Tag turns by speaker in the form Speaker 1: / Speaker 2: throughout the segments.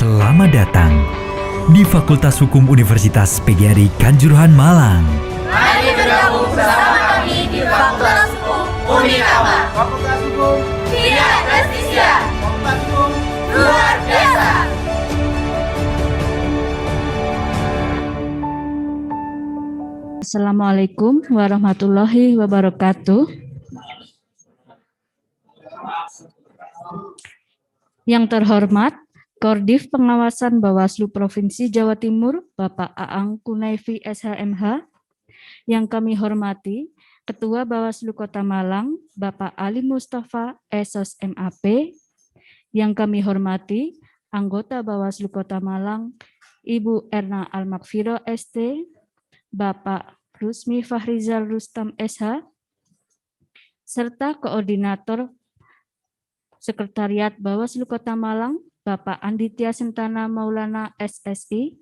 Speaker 1: Selamat datang di Fakultas Hukum Universitas PGRI Kanjuruhan Malang.
Speaker 2: Mari bergabung bersama kami di Fakultas Hukum Unikama.
Speaker 3: Fakultas Hukum
Speaker 2: tidak presisia,
Speaker 3: Fakultas Hukum
Speaker 2: luar biasa.
Speaker 4: Assalamualaikum warahmatullahi wabarakatuh. Yang terhormat, Koordif Pengawasan Bawaslu Provinsi Jawa Timur, Bapak Aang Kunaifi SHMH. Yang kami hormati, Ketua Bawaslu Kota Malang, Bapak Ali Mustafa SOS MAP. Yang kami hormati, Anggota Bawaslu Kota Malang, Ibu Erna Almakfiro ST, Bapak Rusmi Fahrizal Rustam SH, serta Koordinator Sekretariat Bawaslu Kota Malang, Bapak Anditya Sentana Maulana SSI.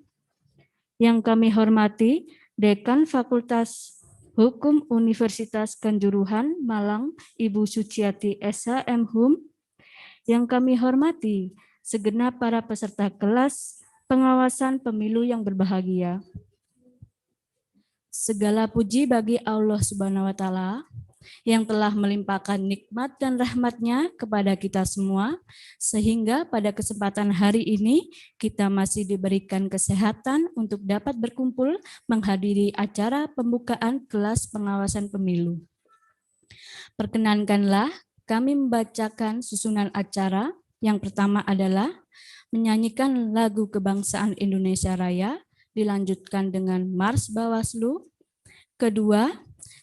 Speaker 4: Yang kami hormati, Dekan Fakultas Hukum Universitas Kanjuruhan Malang, Ibu Suciati SH MHum. Yang kami hormati, segenap para peserta kelas pengawasan pemilu yang berbahagia. Segala puji bagi Allah Subhanahu wa Ta'ala yang telah melimpahkan nikmat dan rahmat-Nya kepada kita semua, sehingga pada kesempatan hari ini kita masih diberikan kesehatan untuk dapat berkumpul menghadiri acara pembukaan kelas pengawasan pemilu. Perkenankanlah kami membacakan susunan acara. Yang pertama adalah menyanyikan lagu kebangsaan Indonesia Raya, dilanjutkan dengan Mars Bawaslu. Kedua,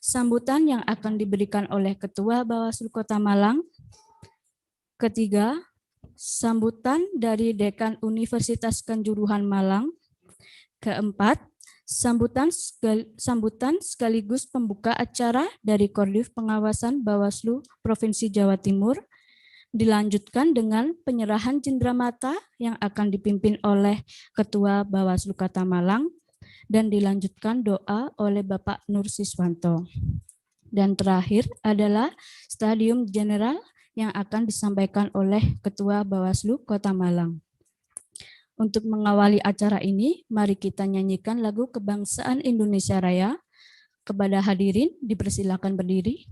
Speaker 4: sambutan yang akan diberikan oleh Ketua Bawaslu Kota Malang. Ketiga, sambutan dari Dekan Universitas Kanjuruhan Malang. Keempat, sambutan sekaligus pembuka acara dari Koordif Pengawasan Bawaslu Provinsi Jawa Timur. Dilanjutkan dengan penyerahan cenderamata yang akan dipimpin oleh Ketua Bawaslu Kota Malang. Dan dilanjutkan doa oleh Bapak Nur Siswanto. Dan terakhir adalah stadium general yang akan disampaikan oleh Ketua Bawaslu Kota Malang. Untuk mengawali acara ini, mari kita nyanyikan lagu kebangsaan Indonesia Raya. Kepada hadirin, dipersilakan berdiri.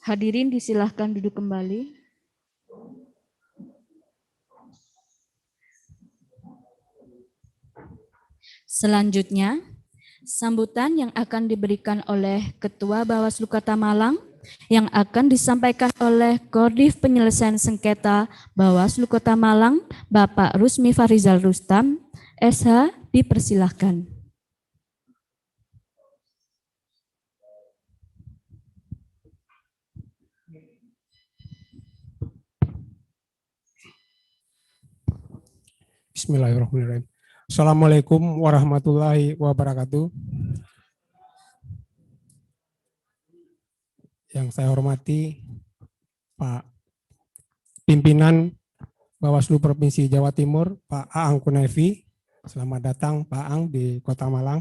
Speaker 4: Hadirin disilahkan duduk kembali. Selanjutnya, sambutan yang akan diberikan oleh Ketua Bawaslu Kota Malang yang akan disampaikan oleh Koordif Penyelesaian Sengketa Bawaslu Kota Malang, Bapak Rusmi Farizal Rustam, SH, dipersilahkan.
Speaker 5: Bismillahirrahmanirrahim. Assalamualaikum warahmatullahi wabarakatuh. Yang saya hormati Pak Pimpinan Bawaslu Provinsi Jawa Timur, Pak Aang Kunevi. Selamat datang Pak Aang di Kota Malang.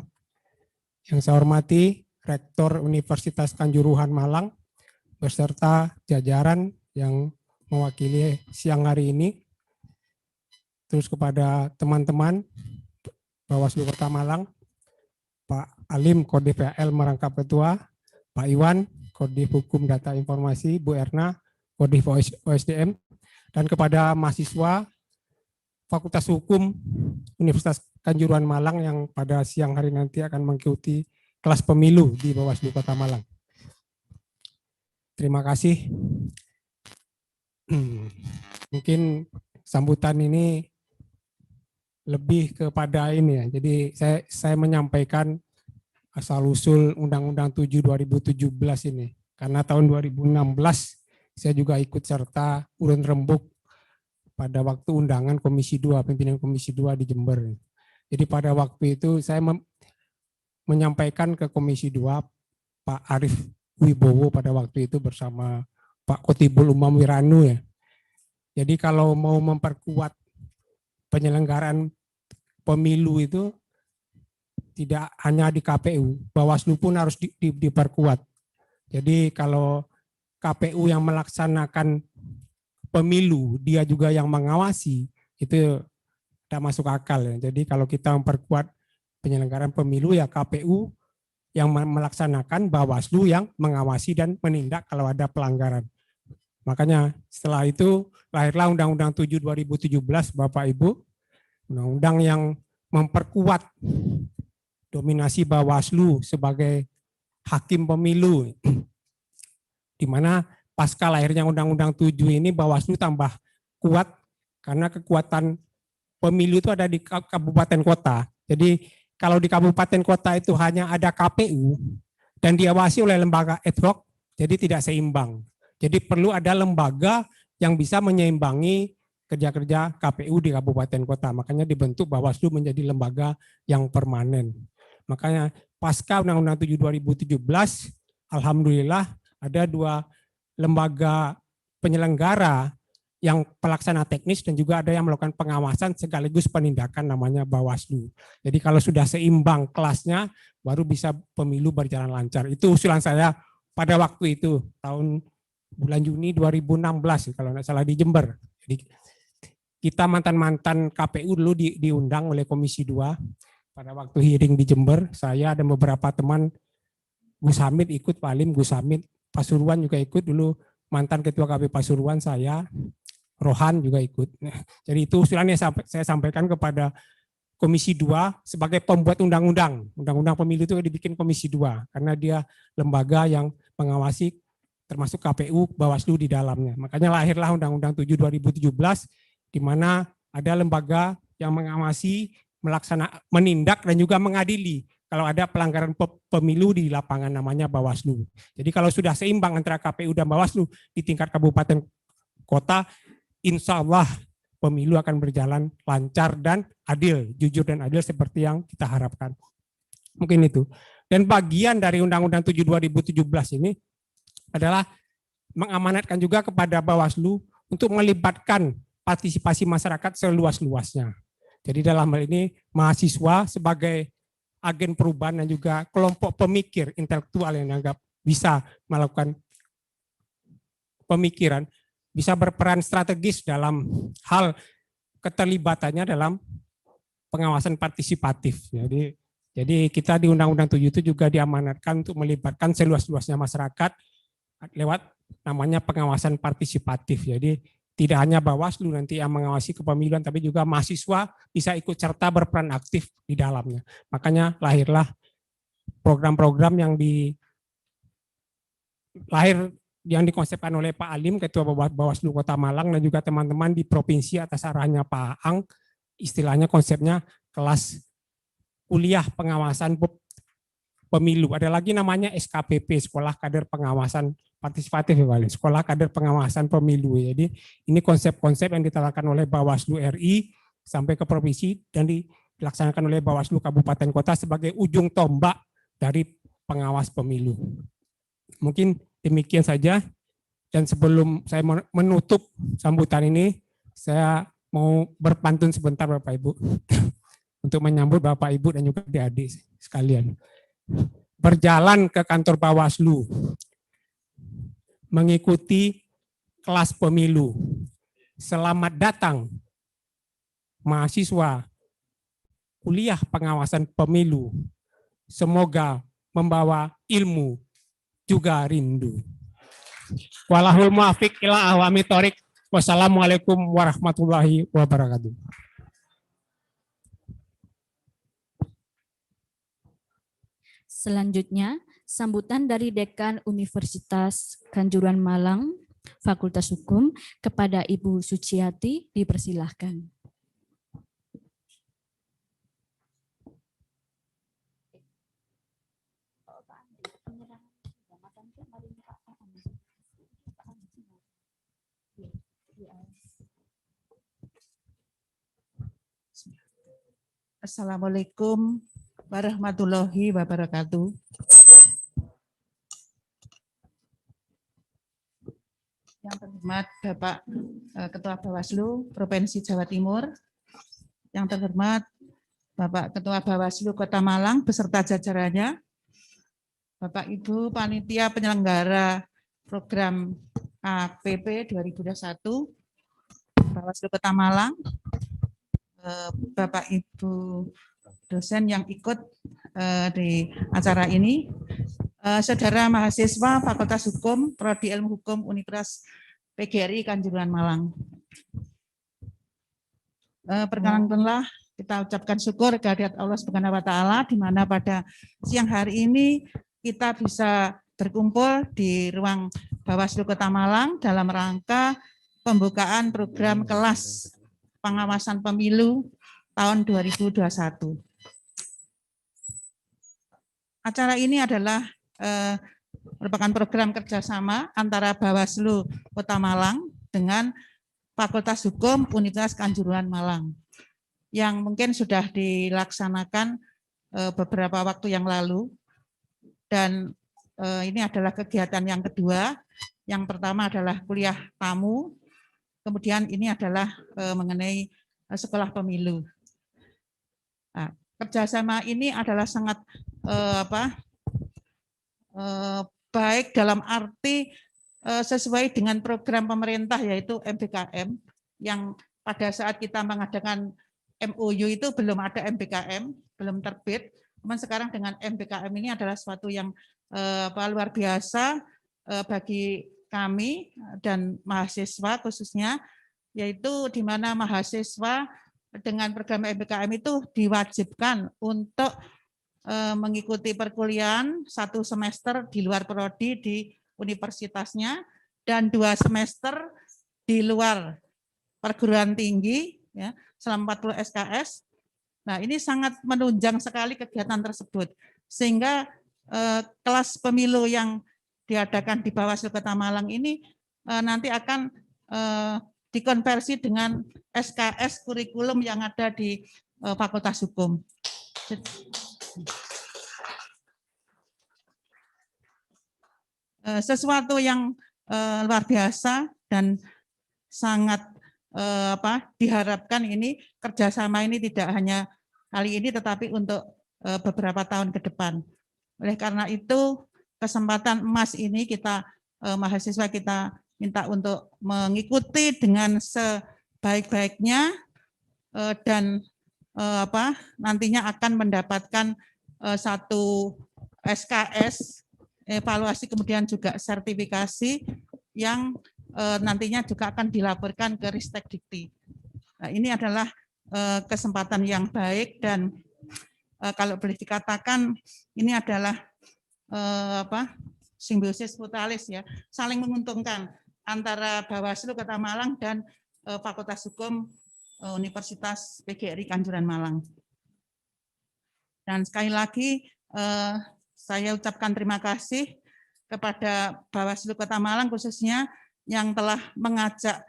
Speaker 5: Yang saya hormati Rektor Universitas Kanjuruhan Malang beserta jajaran yang mewakili siang hari ini. Terus kepada teman-teman Bawaslu Kota Malang, Pak Alim Koordif PL merangkap Ketua, Pak Iwan Koordif Hukum Data Informasi, Bu Erna Koordif OSDM, dan kepada mahasiswa Fakultas Hukum Universitas Kanjuruhan Malang yang pada siang hari nanti akan mengikuti kelas pemilu di Bawaslu Kota Malang. Terima kasih. Mungkin sambutan ini lebih kepada ini ya. Jadi saya menyampaikan asal-usul Undang-Undang 7 2017 ini. Karena tahun 2016 saya juga ikut serta urun rembuk pada waktu undangan Komisi 2, pimpinan Komisi 2 di Jember. Jadi pada waktu itu saya menyampaikan ke Komisi 2 Pak Arief Wibowo pada waktu itu bersama Pak Kotibul Umam Wiranu ya. Jadi kalau mau memperkuat penyelenggaraan pemilu itu tidak hanya di KPU, Bawaslu pun harus diperkuat. Jadi kalau KPU yang melaksanakan pemilu, dia juga yang mengawasi, itu tidak masuk akal ya. Jadi kalau kita memperkuat penyelenggaraan pemilu ya KPU yang melaksanakan, Bawaslu yang mengawasi dan menindak kalau ada pelanggaran. Makanya setelah itu lahirlah Undang-Undang 7 2017 Bapak Ibu. Undang-undang yang memperkuat dominasi Bawaslu sebagai hakim pemilu. Di mana pasca lahirnya Undang-Undang 7 ini Bawaslu tambah kuat karena kekuatan pemilu itu ada di kabupaten kota. Jadi kalau di kabupaten kota itu hanya ada KPU dan diawasi oleh lembaga ad hoc, jadi tidak seimbang. Jadi perlu ada lembaga yang bisa menyeimbangi kerja-kerja KPU di kabupaten kota. Makanya dibentuk Bawaslu menjadi lembaga yang permanen. Makanya pasca Undang-Undang 7 2017, alhamdulillah ada 2 lembaga penyelenggara yang pelaksana teknis dan juga ada yang melakukan pengawasan sekaligus penindakan namanya Bawaslu. Jadi kalau sudah seimbang kelasnya baru bisa pemilu berjalan lancar. Itu usulan saya pada waktu itu tahun bulan Juni 2016 kalau tidak salah di Jember. Jadi kita mantan-mantan KPU dulu diundang oleh Komisi 2 pada waktu hearing di Jember. Saya dan beberapa teman, Gus Hamid ikut, Pak Alim, Gus Hamid, Pasuruan juga ikut dulu, mantan Ketua KP Pasuruan saya, Rohan juga ikut. Jadi itu usulannya saya sampaikan kepada Komisi 2 sebagai pembuat undang-undang. Undang-undang pemilu itu dibikin Komisi 2 karena dia lembaga yang mengawasi termasuk KPU, Bawaslu di dalamnya. Makanya lahirlah Undang-Undang 7 2017 di mana ada lembaga yang mengawasi, menindak dan juga mengadili kalau ada pelanggaran pemilu di lapangan namanya Bawaslu. Jadi kalau sudah seimbang antara KPU dan Bawaslu di tingkat kabupaten kota, insya Allah pemilu akan berjalan lancar dan adil, jujur dan adil seperti yang kita harapkan. Mungkin itu. Dan bagian dari Undang-Undang 7 2017 ini adalah mengamanatkan juga kepada Bawaslu untuk melibatkan partisipasi masyarakat seluas-luasnya. Jadi dalam hal ini mahasiswa sebagai agen perubahan dan juga kelompok pemikir intelektual yang dianggap bisa melakukan pemikiran, bisa berperan strategis dalam hal keterlibatannya dalam pengawasan partisipatif. Jadi kita di Undang-Undang 7 itu juga diamanatkan untuk melibatkan seluas-luasnya masyarakat lewat namanya pengawasan partisipatif. Jadi tidak hanya Bawaslu nanti yang mengawasi kepemiluan, tapi juga mahasiswa bisa ikut serta berperan aktif di dalamnya. Makanya lahirlah program-program yang dikonsepkan oleh Pak Alim, Ketua Bawaslu Kota Malang, dan juga teman-teman di provinsi atas arahannya Pak Ang, istilahnya konsepnya kelas kuliah pengawasan pemilu. Ada lagi namanya SKPP, Sekolah Kader Pengawasan Partisipatif, Sekolah Kader Pengawasan Pemilu. Jadi ini konsep-konsep yang diterapkan oleh Bawaslu RI sampai ke provinsi dan dilaksanakan oleh Bawaslu Kabupaten Kota sebagai ujung tombak dari pengawas pemilu. Mungkin demikian saja. Dan sebelum saya menutup sambutan ini, saya mau berpantun sebentar Bapak Ibu untuk menyambut Bapak Ibu dan juga adik-adik sekalian. Berjalan ke kantor Bawaslu, mengikuti kelas pemilu. Selamat datang mahasiswa kuliah pengawasan pemilu. Semoga membawa ilmu juga rindu. Walahul muwaffiq ila aqwamit thoriq. Wassalamualaikum warahmatullahi wabarakatuh.
Speaker 4: Selanjutnya, sambutan dari Dekan Universitas Kanjuruhan Malang, Fakultas Hukum, kepada Ibu Suciati dipersilahkan.
Speaker 6: Assalamualaikum warahmatullahi wabarakatuh. Yang terhormat Bapak Ketua Bawaslu Provinsi Jawa Timur, yang terhormat Bapak Ketua Bawaslu Kota Malang beserta jajarannya, Bapak Ibu Panitia Penyelenggara Program APP 2021, Bawaslu Kota Malang, Bapak Ibu dosen yang ikut di acara ini, saudara mahasiswa Fakultas Hukum, Prodi Ilmu Hukum Universitas PGRI Kanjuruhan Malang. Perkenankanlah kita ucapkan syukur kehadirat Allah Subhanahu wa taala di mana pada siang hari ini kita bisa berkumpul di ruang Bawaslu Kota Malang dalam rangka pembukaan program kelas pengawasan pemilu tahun 2021. Acara ini adalah merupakan program kerjasama antara Bawaslu Kota Malang dengan Fakultas Hukum Universitas Kanjuruhan Malang yang mungkin sudah dilaksanakan beberapa waktu yang lalu. Dan ini adalah kegiatan yang kedua. Yang pertama adalah kuliah tamu, kemudian ini adalah mengenai sekolah pemilu. Nah, kerjasama ini adalah sangat baik dalam arti sesuai dengan program pemerintah yaitu MBKM, yang pada saat kita mengadakan MOU itu belum ada MBKM, belum terbit. Namun sekarang dengan MBKM ini adalah suatu yang luar biasa bagi kami dan mahasiswa khususnya, yaitu di mana mahasiswa dengan program MBKM itu diwajibkan untuk mengikuti perkuliahan 1 semester di luar prodi di universitasnya dan 2 semester di luar perguruan tinggi ya, selama 40 SKS. Nah, ini sangat menunjang sekali kegiatan tersebut sehingga kelas pemilu yang diadakan di Bawaslu Kota Malang ini nanti akan dikonversi dengan SKS kurikulum yang ada di Fakultas Hukum. Sesuatu yang luar biasa dan sangat diharapkan ini kerjasama ini tidak hanya kali ini tetapi untuk beberapa tahun ke depan. Oleh karena itu kesempatan emas ini kita mahasiswa kita minta untuk mengikuti dengan sebaik-baiknya dan nantinya akan mendapatkan satu SKS evaluasi kemudian juga sertifikasi yang nantinya juga akan dilaporkan ke Ristek Dikti. Nah, ini adalah kesempatan yang baik dan kalau boleh dikatakan ini adalah simbiosis mutualis ya, saling menguntungkan antara Bawaslu Kota Malang dan Fakultas Hukum Universitas PGRI Kanjuruhan Malang. Dan sekali lagi saya ucapkan terima kasih kepada Bawaslu Kota Malang khususnya yang telah mengajak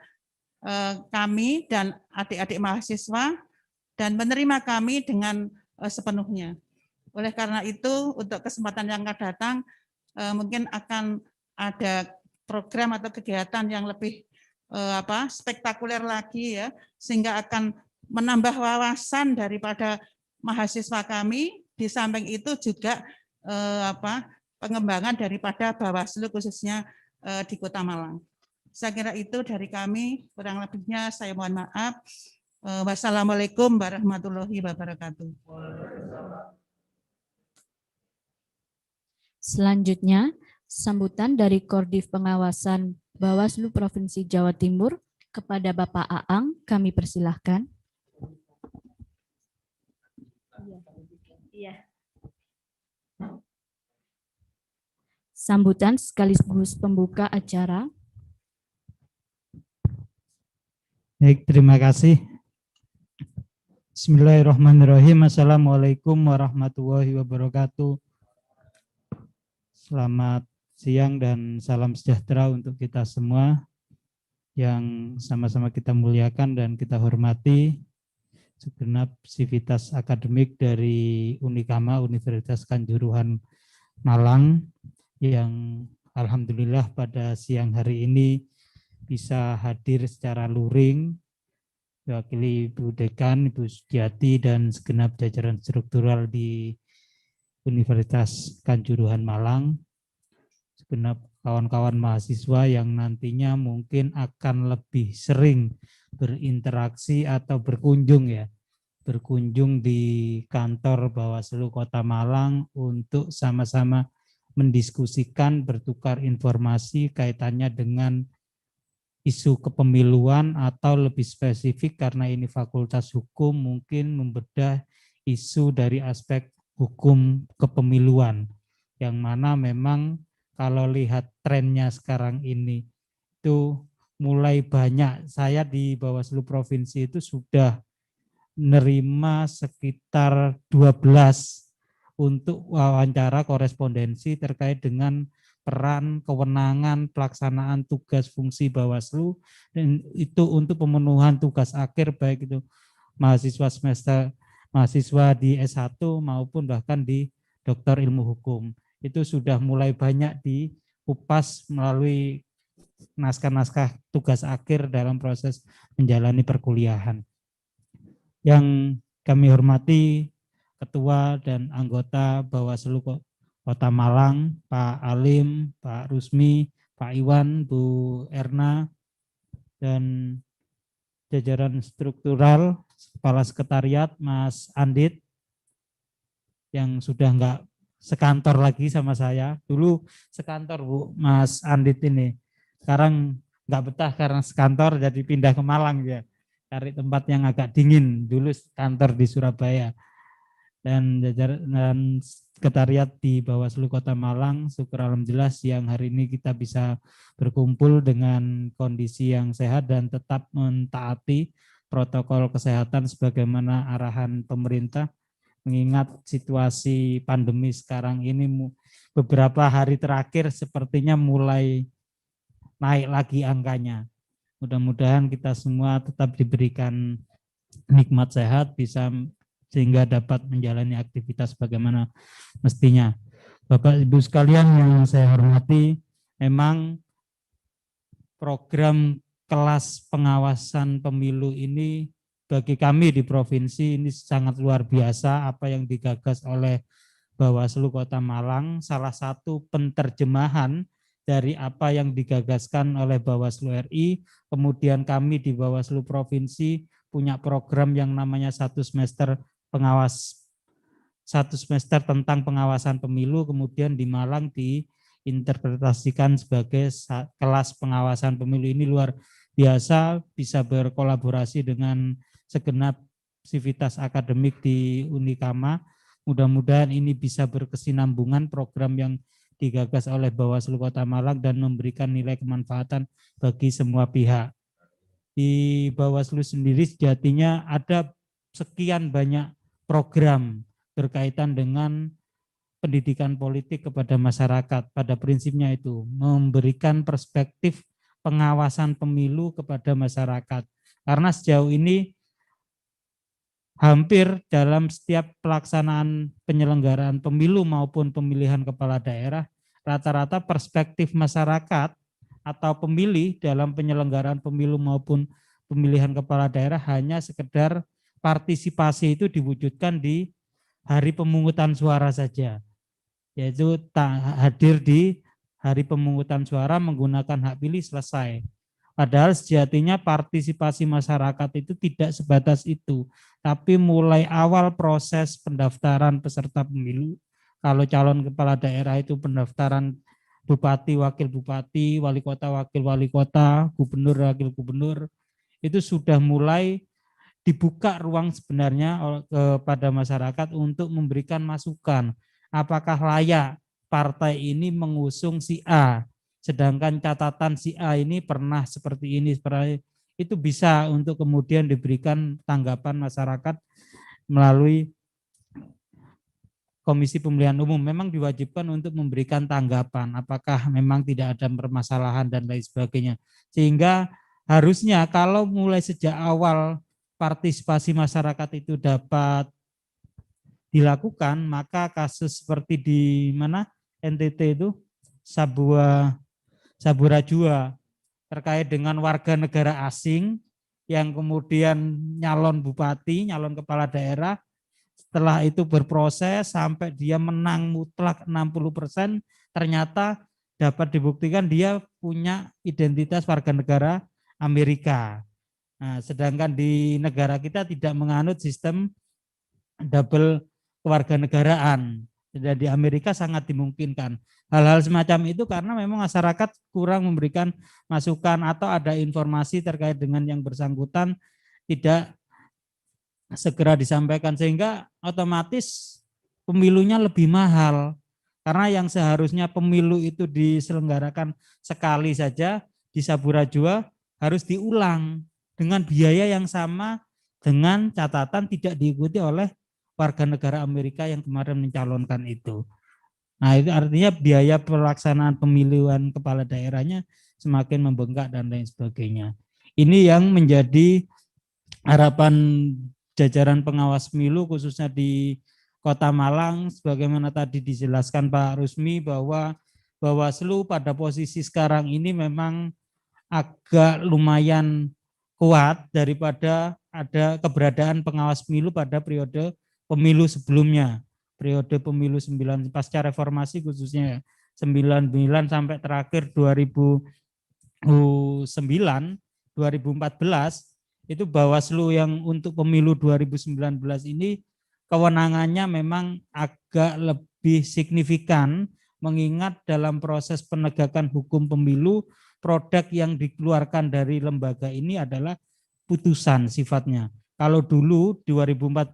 Speaker 6: kami dan adik-adik mahasiswa dan menerima kami dengan sepenuhnya. Oleh karena itu, untuk kesempatan yang akan datang, mungkin akan ada program atau kegiatan yang lebih spektakuler lagi ya, sehingga akan menambah wawasan daripada mahasiswa kami. Di samping itu juga pengembangan daripada Bawaslu khususnya di Kota Malang. Saya kira itu dari kami, kurang lebihnya saya mohon maaf. Wassalamualaikum warahmatullahi wabarakatuh.
Speaker 4: Selanjutnya, sambutan dari Koordif Pengawasan Bawaslu Provinsi Jawa Timur kepada Bapak Aang, kami persilahkan. Sambutan sekaligus pembuka acara.
Speaker 7: Baik, terima kasih. Bismillahirrahmanirrahim. Assalamualaikum warahmatullahi wabarakatuh. Selamat siang dan salam sejahtera untuk kita semua yang sama-sama kita muliakan dan kita hormati segenap sivitas akademik dari Unikama Universitas Kanjuruhan Malang yang alhamdulillah pada siang hari ini bisa hadir secara luring, diwakili Ibu Dekan, Ibu Sudiati, dan segenap jajaran struktural di Universitas Kanjuruhan Malang, segenap kawan-kawan mahasiswa yang nantinya mungkin akan lebih sering berinteraksi atau berkunjung di kantor Bawaslu Kota Malang untuk sama-sama mendiskusikan, bertukar informasi kaitannya dengan isu kepemiluan atau lebih spesifik karena ini fakultas hukum mungkin membedah isu dari aspek hukum kepemiluan yang mana memang kalau lihat trennya sekarang ini itu mulai banyak. Saya di Bawaslu Provinsi itu sudah menerima sekitar 12 untuk wawancara korespondensi terkait dengan peran, kewenangan, pelaksanaan tugas fungsi Bawaslu, dan itu untuk pemenuhan tugas akhir baik itu mahasiswa di S1 maupun bahkan di Doktor Ilmu Hukum. Itu sudah mulai banyak dikupas melalui naskah-naskah tugas akhir dalam proses menjalani perkuliahan. Yang kami hormati Ketua dan anggota Bawaslu Kota Malang, Pak Alim, Pak Rusmi, Pak Iwan, Bu Erna, dan jajaran struktural, Kepala Sekretariat, Mas Andit, yang sudah enggak sekantor lagi sama saya. Dulu sekantor Bu, Mas Andit ini. Sekarang enggak betah karena sekantor jadi pindah ke Malang ya. Cari tempat yang agak dingin. Dulu kantor di Surabaya. Dan jajaran sekretariat di Bawaslu Kota Malang, syukur alhamdulillah siang hari ini kita bisa berkumpul dengan kondisi yang sehat dan tetap mentaati protokol kesehatan sebagaimana arahan pemerintah, mengingat situasi pandemi sekarang ini beberapa hari terakhir sepertinya mulai naik lagi angkanya. Mudah-mudahan kita semua tetap diberikan nikmat sehat, bisa sehingga dapat menjalani aktivitas bagaimana mestinya. Bapak Ibu sekalian yang saya hormati, memang program kelas pengawasan pemilu ini bagi kami di provinsi ini sangat luar biasa apa yang digagas oleh Bawaslu Kota Malang, salah satu penterjemahan dari apa yang digagaskan oleh Bawaslu RI, kemudian kami di Bawaslu Provinsi punya program yang namanya satu semester tentang pengawasan pemilu, kemudian di Malang interpretasikan sebagai kelas pengawasan pemilu ini luar biasa, bisa berkolaborasi dengan segenap sivitas akademik di Unikama. Mudah-mudahan ini bisa berkesinambungan program yang digagas oleh Bawaslu Kota Malang dan memberikan nilai kemanfaatan bagi semua pihak. Di Bawaslu sendiri sejatinya ada sekian banyak program berkaitan dengan pendidikan politik kepada masyarakat. Pada prinsipnya itu memberikan perspektif pengawasan pemilu kepada masyarakat. Karena sejauh ini hampir dalam setiap pelaksanaan penyelenggaraan pemilu maupun pemilihan kepala daerah, rata-rata perspektif masyarakat atau pemilih dalam penyelenggaraan pemilu maupun pemilihan kepala daerah hanya sekedar partisipasi itu diwujudkan di hari pemungutan suara saja, yaitu hadir di hari pemungutan suara menggunakan hak pilih selesai. Padahal sejatinya partisipasi masyarakat itu tidak sebatas itu, tapi mulai awal proses pendaftaran peserta pemilu, kalau calon kepala daerah itu pendaftaran bupati, wakil bupati, wali kota, wakil wali kota, gubernur, wakil gubernur, itu sudah mulai dibuka ruang sebenarnya kepada masyarakat untuk memberikan masukan. Apakah layak partai ini mengusung si A, sedangkan catatan si A ini pernah seperti ini, itu bisa untuk kemudian diberikan tanggapan masyarakat melalui Komisi Pemilihan Umum. Memang diwajibkan untuk memberikan tanggapan, apakah memang tidak ada permasalahan dan lain sebagainya. Sehingga harusnya kalau mulai sejak awal partisipasi masyarakat itu dapat dilakukan, maka kasus seperti di mana NTT itu Saburajua terkait dengan warga negara asing yang kemudian nyalon bupati, nyalon kepala daerah, setelah itu berproses sampai dia menang mutlak 60%, ternyata dapat dibuktikan dia punya identitas warga negara Amerika. Nah, sedangkan di negara kita tidak menganut sistem double kewarganegaraan. Dan di Amerika sangat dimungkinkan. Hal-hal semacam itu karena memang masyarakat kurang memberikan masukan atau ada informasi terkait dengan yang bersangkutan tidak segera disampaikan, sehingga otomatis pemilunya lebih mahal. Karena yang seharusnya pemilu itu diselenggarakan sekali saja di Saburajua harus diulang dengan biaya yang sama, dengan catatan tidak diikuti oleh warga negara Amerika yang kemarin mencalonkan itu. Nah, itu artinya biaya pelaksanaan pemilihan kepala daerahnya semakin membengkak dan lain sebagainya. Ini yang menjadi harapan jajaran pengawas pemilu khususnya di Kota Malang, sebagaimana tadi dijelaskan Pak Rusmi bahwa Bawaslu pada posisi sekarang ini memang agak lumayan kuat daripada ada keberadaan pengawas pemilu pada periode pemilu sebelumnya. Periode pemilu 9 pasca reformasi khususnya 99 sampai terakhir 2009, 2014 itu Bawaslu yang untuk pemilu 2019 ini kewenangannya memang agak lebih signifikan, mengingat dalam proses penegakan hukum pemilu produk yang dikeluarkan dari lembaga ini adalah putusan sifatnya. Kalau dulu 2014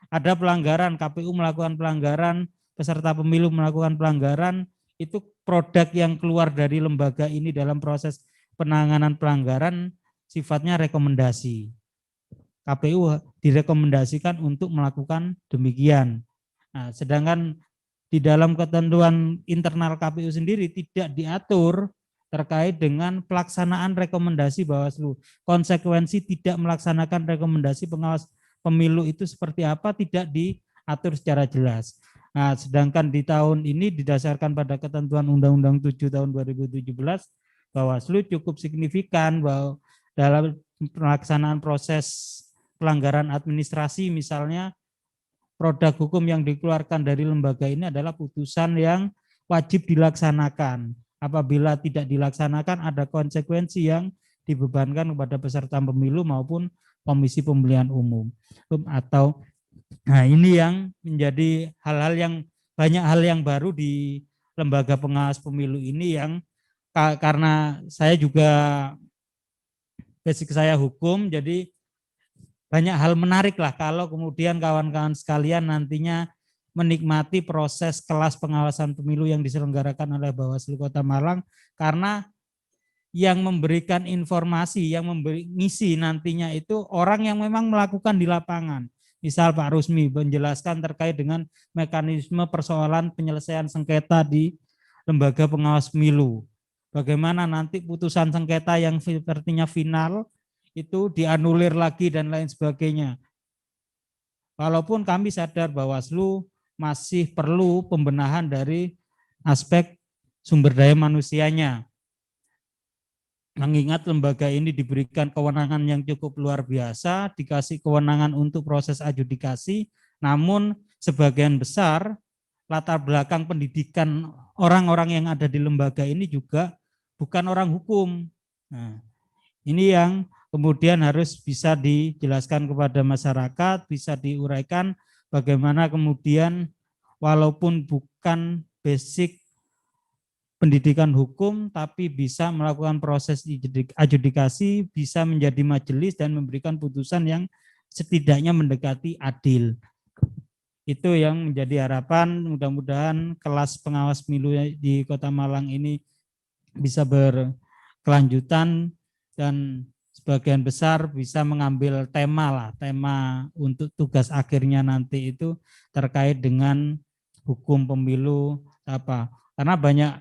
Speaker 7: ada pelanggaran, KPU melakukan pelanggaran, peserta pemilu melakukan pelanggaran, itu produk yang keluar dari lembaga ini dalam proses penanganan pelanggaran sifatnya rekomendasi. KPU direkomendasikan untuk melakukan demikian. Nah, sedangkan di dalam ketentuan internal KPU sendiri tidak diatur terkait dengan pelaksanaan rekomendasi Bawaslu. Konsekuensi tidak melaksanakan rekomendasi pengawas pemilu itu seperti apa tidak diatur secara jelas. Nah, sedangkan di tahun ini didasarkan pada ketentuan Undang-Undang 7 tahun 2017, Bawaslu cukup signifikan bahwa dalam pelaksanaan proses pelanggaran administrasi misalnya, produk hukum yang dikeluarkan dari lembaga ini adalah putusan yang wajib dilaksanakan. Apabila tidak dilaksanakan ada konsekuensi yang dibebankan kepada peserta pemilu maupun Komisi Pemilihan Umum. Nah, ini yang menjadi banyak hal yang baru lembaga pengawas pemilu ini yang karena saya juga basic saya hukum, jadi banyak hal menarik lah kalau kemudian kawan-kawan sekalian nantinya menikmati proses kelas pengawasan pemilu yang diselenggarakan oleh Bawaslu Kota Malang, karena yang memberikan informasi, yang ngisi nantinya itu orang yang memang melakukan di lapangan. Misal Pak Rusmi menjelaskan terkait dengan mekanisme persoalan penyelesaian sengketa di lembaga pengawas pemilu. Bagaimana nanti putusan sengketa yang sepertinya final itu dianulir lagi dan lain sebagainya. Walaupun kami sadar Bawaslu masih perlu pembenahan dari aspek sumber daya manusianya. Mengingat lembaga ini diberikan kewenangan yang cukup luar biasa, dikasih kewenangan untuk proses adjudikasi, namun sebagian besar latar belakang pendidikan orang-orang yang ada di lembaga ini juga bukan orang hukum. Nah, ini yang kemudian harus bisa dijelaskan kepada masyarakat, bisa diuraikan bagaimana kemudian walaupun bukan basic pendidikan hukum, tapi bisa melakukan proses adjudikasi, bisa menjadi majelis dan memberikan putusan yang setidaknya mendekati adil. Itu yang menjadi harapan, mudah-mudahan kelas pengawas pemilu di Kota Malang ini bisa berkelanjutan dan sebagian besar bisa mengambil tema untuk tugas akhirnya nanti itu terkait dengan hukum pemilu apa. Karena banyak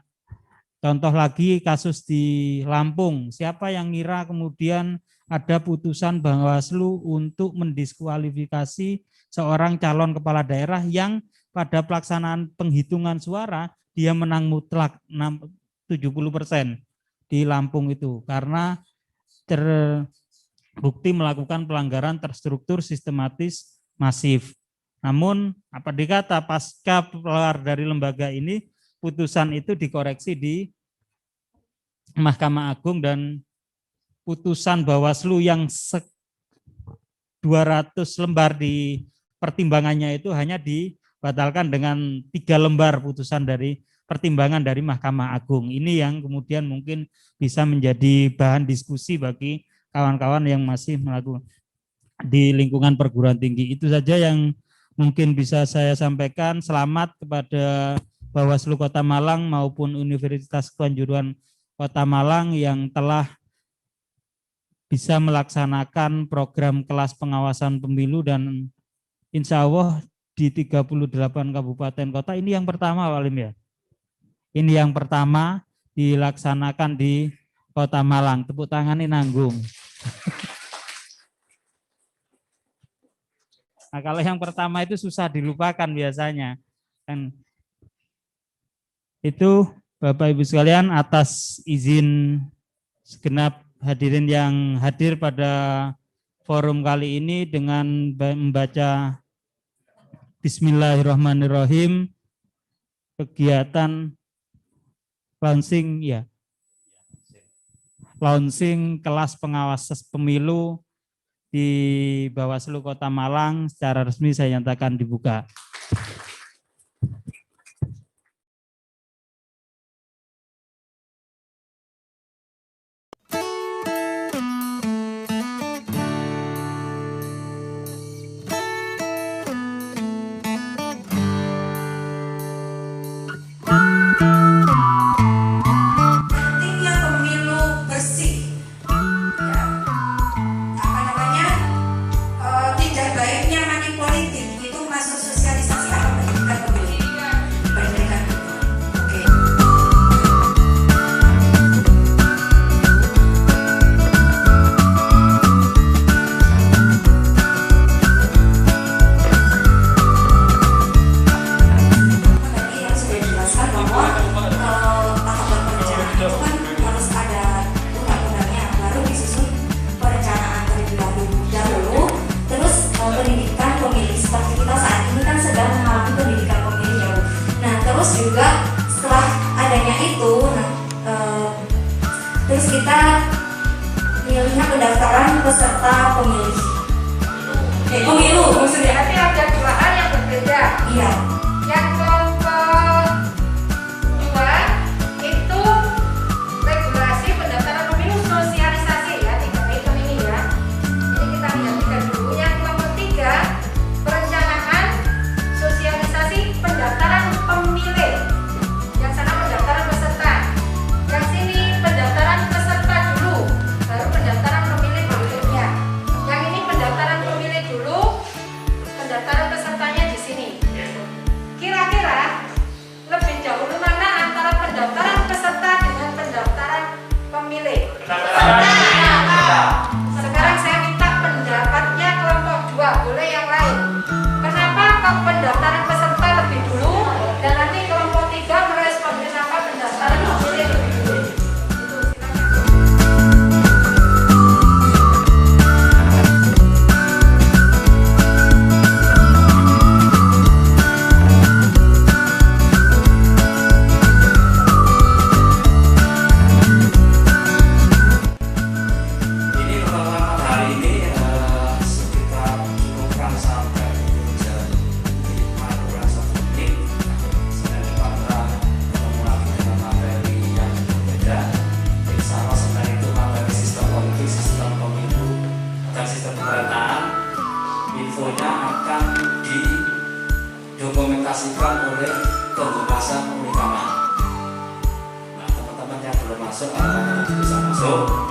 Speaker 7: contoh lagi kasus di Lampung, siapa yang ngira kemudian ada putusan Bawaslu untuk mendiskualifikasi seorang calon kepala daerah yang pada pelaksanaan penghitungan suara dia menang mutlak 70% di Lampung itu karena terbukti melakukan pelanggaran terstruktur sistematis masif. Namun apa dikata pasca keluar dari lembaga ini putusan itu dikoreksi di Mahkamah Agung dan putusan Bawaslu yang 200 lembar di pertimbangannya itu hanya dibatalkan dengan 3 lembar putusan dari pertimbangan dari Mahkamah Agung. Ini yang kemudian mungkin bisa menjadi bahan diskusi bagi kawan-kawan yang masih melakukan di lingkungan perguruan tinggi. Itu saja yang mungkin bisa saya sampaikan. Selamat kepada Bawaslu Kota Malang maupun Universitas Kejuruan Kota Malang yang telah bisa melaksanakan program kelas pengawasan pemilu dan insya Allah di 38 kabupaten kota ini yang pertama Pak Lim ya. Ini yang pertama dilaksanakan di Kota Malang. Tepuk tangan ini nanggung. Nah, kalau yang pertama itu susah dilupakan biasanya. Dan itu Bapak Ibu sekalian atas izin segenap hadirin yang hadir pada forum kali ini dengan membaca Bismillahirrahmanirrahim kegiatan launching kelas pengawas pemilu di Bawaslu Kota Malang secara resmi saya nyatakan dibuka.
Speaker 2: Tidak baiknya money politik itu masuk sosialisasi apa pendidikan pemilu. pendaftaran peserta pemilih. Pemilu maksudnya.
Speaker 8: Berarti ada 2 hal yang berbeda.
Speaker 2: Iya.
Speaker 8: Yang kelompok 2 masuk atau bisa masuk.